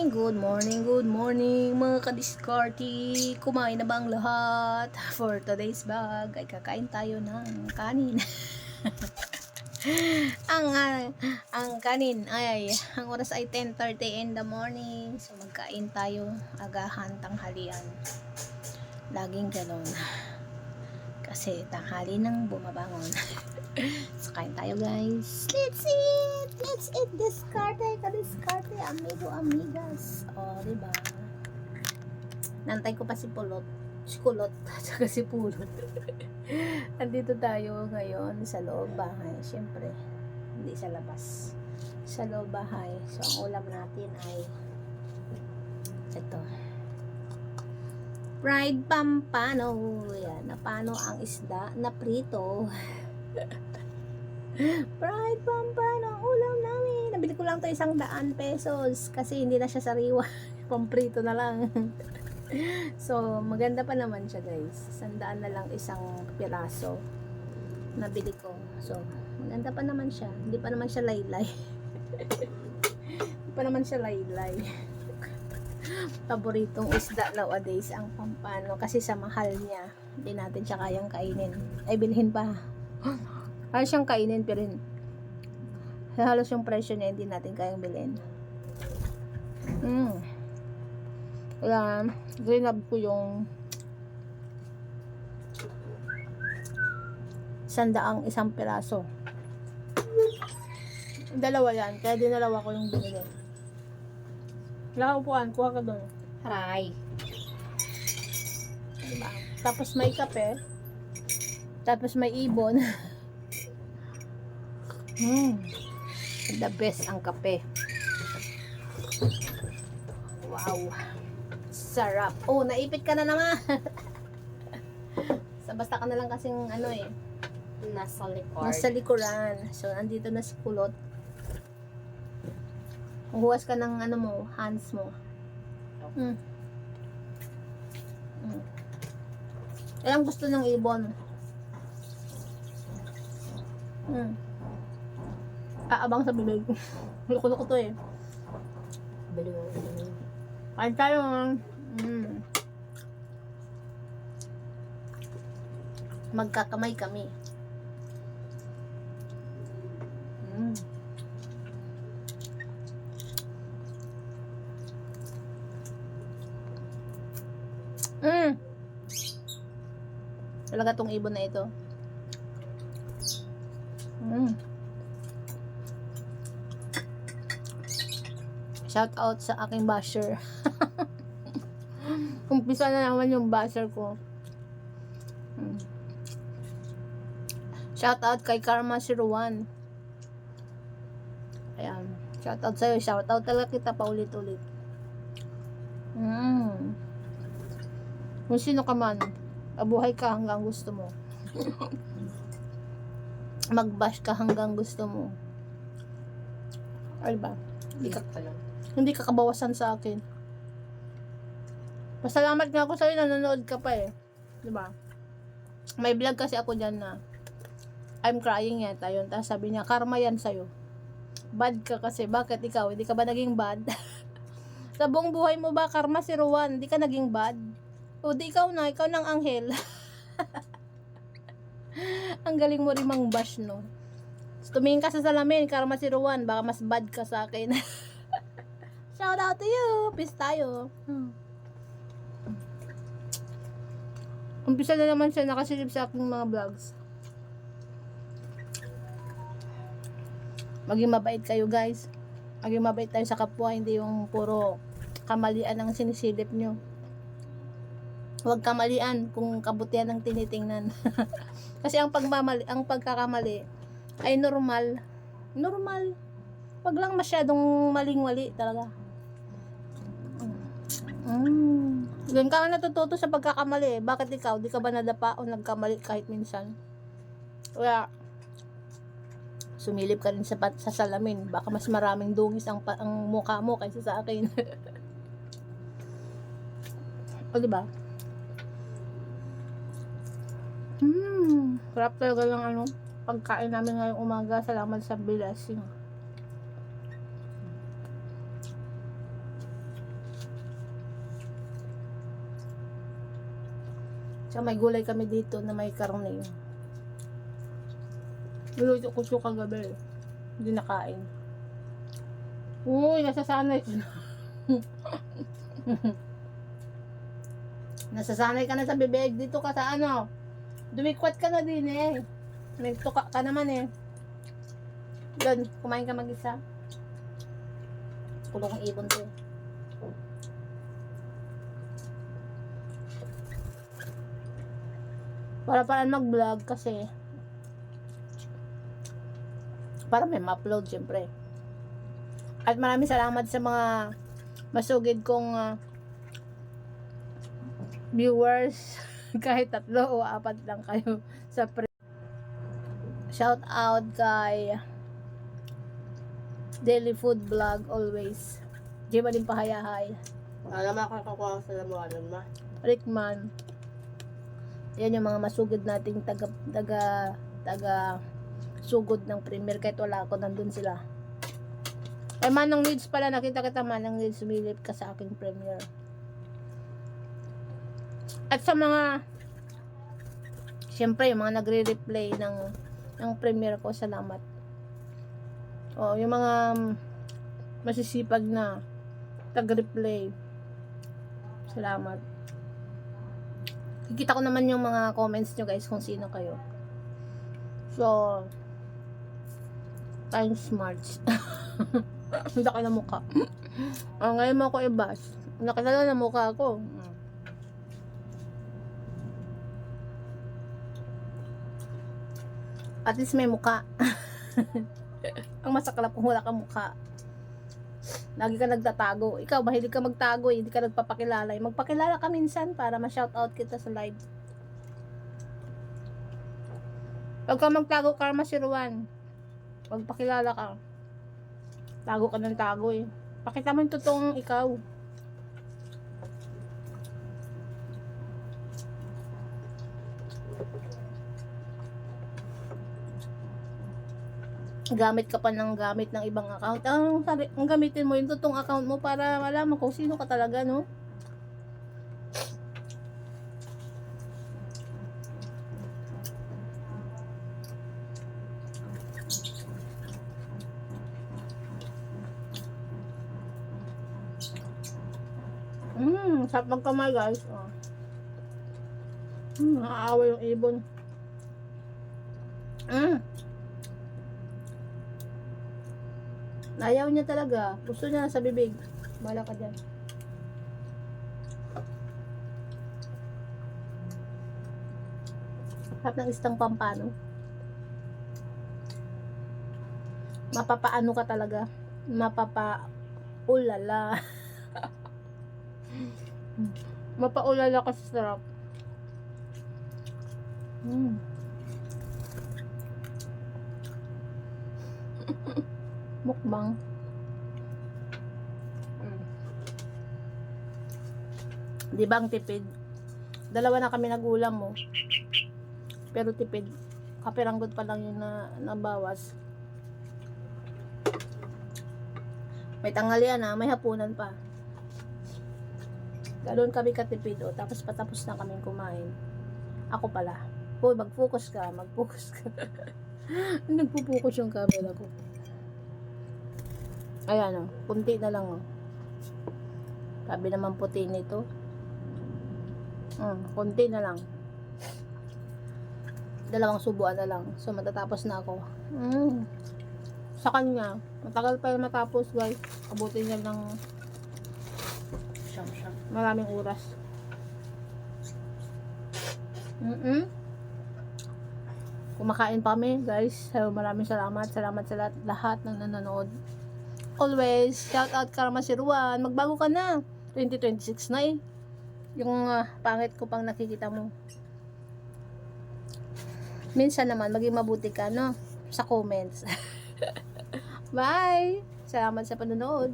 good morning, good morning mga kadiskarti. Kumain na ba ang lahat? For today's vlog ay kakain tayo ng kanin. ang kanin ay, ang oras ay 10:30 in the morning. So magkain tayo, agahan, tanghalian. Laging ganon. Kasi tanghali nang bumabangon. So kain tayo guys. Let's eat diskarte, kadiskarte, amigo, amigas. O, diba? Nantay ko pa si Pulot. Si Kulot. Saka si Pulot. Andito tayo ngayon sa loob bahay. Siyempre, hindi sa labas. Sa loob bahay. So, ang ulam natin ay ito. Fried pampano. Yan. Napano ang isda na prito. Fried pampano ang ulam namin. Nabili ko lang to 100 pesos kasi hindi na siya sariwa. Pamprito na lang. So, maganda pa naman siya guys. 100 na lang isang piraso. Nabili ko. So, maganda pa naman siya. Hindi pa naman siya laylay. Hindi pa naman siya laylay. Paboritong isda nowadays ang pampano kasi sa mahal niya. Hindi natin siya kayang kainin. Ay, bilhin pa. Kaya siyang kainin pero halos yung presyo niya hindi natin kayang bilhin. Kaya grinab ko yung 100 isang piraso. Dalawa yan, kaya dinalawa ko yung binili. Wala ka upuan, kuha ka doon. Aray. Diba? Tapos may kape. Tapos may ibon. The best ang kape. Wow. Sarap. Oh, naipit ka na naman. Basta ka na lang kasing ano eh. Nasa likod. Nasa likuran. So, andito na si Kulot. Huwas ka ng ano mo, hands mo. Alam gusto ng ibon. Aabang sa bibig. Loko-loko to eh. Kain tayo. Magkakamay kami. Talaga tong ibon na ito. Shout out sa aking basher. Umpisa na naman yung basher ko. Shout out kay Karma 01. Ayan. Shout out sa'yo. Shout out talaga kita pa ulit-ulit. Kung sino ka man, abuhay ka hanggang gusto mo. Mag-bash ka hanggang gusto mo. Ay ba? Hindi ka kabawasan sa akin. Pasalamat nga ako sa'yo, nanonood ka pa eh. Diba? May vlog kasi ako dyan na I'm crying yata yun. Tapos sabi niya, karma yan sa'yo. Bad ka kasi. Bakit ikaw? Hindi ka ba naging bad? Sa buong buhay mo ba, karma si Rowan? Hindi ka naging bad? O di ikaw na. Ikaw ng anghel. Ang galing mo rin mang bash, no? Tumingin ka sa salamin, karma si Rowan. Baka mas bad ka sa akin. Shout out to you. Peace tayo. Umpisa na naman siya nakasilip sa aking mga vlogs. Maging mabait kayo guys. Maging mabait tayo sa kapwa. Hindi yung puro kamalian ang sinisilip nyo. Huwag kamalian kung kabutihan ang tinitingnan. Kasi ang pagkakamali ay normal. Normal. Wag lang masyadong maling-wali talaga. Doon ka natututo sa pagkakamali. Bakit ikaw? Di ka ba nadapa o nagkamali kahit minsan? Kaya sumilip ka rin sa salamin. Baka mas maraming dungis ang mukha mo kaysa sa akin. O diba? Sarap talaga lang pagkain namin ngayong umaga. Salamat sa blessing. Tsaka may gulay kami dito na may karne. Niluto ko siya kagabi. Hindi nakain. Uy, nasasanay ko na. Nasasanay ka na sa bibig. Dito ka sa ano. Dumikwat ka na din eh. Nagtuka ka naman eh. Doon, kumain ka mag-isa. Kulong ibon to. Para parang mag-vlog kasi para may ma-upload syempre. At maraming salamat sa mga masugid kong viewers. Kahit 3 o 4 lang kayo sa shout out kay Daily Food Vlog always. Di ba din pahayahay? Alam mo makakakuha sa lamuanan ma. Rickman. Yan yung mga masugid nating taga sugod ng premier. Kahit wala ako, nandun sila. Ay, Manang Leeds pala. Nakita kita, Manang Leeds. Sumilip ka sa aking premier. At sa mga syempre, yung mga nagre-replay ng premier ko, salamat. O, yung mga masisipag na tag-replay, salamat. Kikita ko naman yung mga comments nyo guys kung sino kayo. So, time smarts. Ang laki na mukha. Ngayon mo ako i-bash. Nakilala na mukha ako. At least may mukha. Ang masaklap kung wala kang mukha. Lagi ka nagtatago. Ikaw, mahilig ka magtago eh. Hindi ka nagpapakilala. Magpakilala ka minsan para ma-shoutout kita sa live. Huwag ka magtago, Karma Siruan. Magpakilala ka. Tago ka ng tago eh. Pakita mo yung totoong ikaw. Gamit ka pa ng gamit ng ibang account. Ang gamitin mo yung totoong account mo para malaman kung sino ka talaga, no? Sarap magkamay guys. Nakaawa yung ibon. Ayaw niya talaga. Gusto niya sa bibig. Bala ka dyan. Sarap ng istang pampano. Mapapaano ka talaga. Mapapaulala. Mapaulala ka sa sarap. Mukbang. Di ba ang tipid? 2 na kami nagulam mo. Pero tipid. Kapiranggot pa lang yun na nabawas. May tanghalian na, may hapunan pa. Ganoon kami katipid o. Tapos patapos na kami kumain. Ako pala. Hoy, mag-focus ka. Mag-focus ka. Nagpo-focus yung camera ko. Ayan o, kunti na lang o. Sabi naman puti nito. Kunti na lang. 2 subuan na lang. So matatapos na ako. Sa kanya, matagal pa yung matapos guys. Abutin niya ng maraming oras. Kumakain pa kami guys. So maraming salamat. Salamat sa lahat ng nanonood. Always, shout out Karma Siruan. Magbago ka na. 2026 na eh. Yung pangit ko pang nakikita mo. Minsan naman, maging mabuti ka, no? Sa comments. Bye! Salamat sa panonood.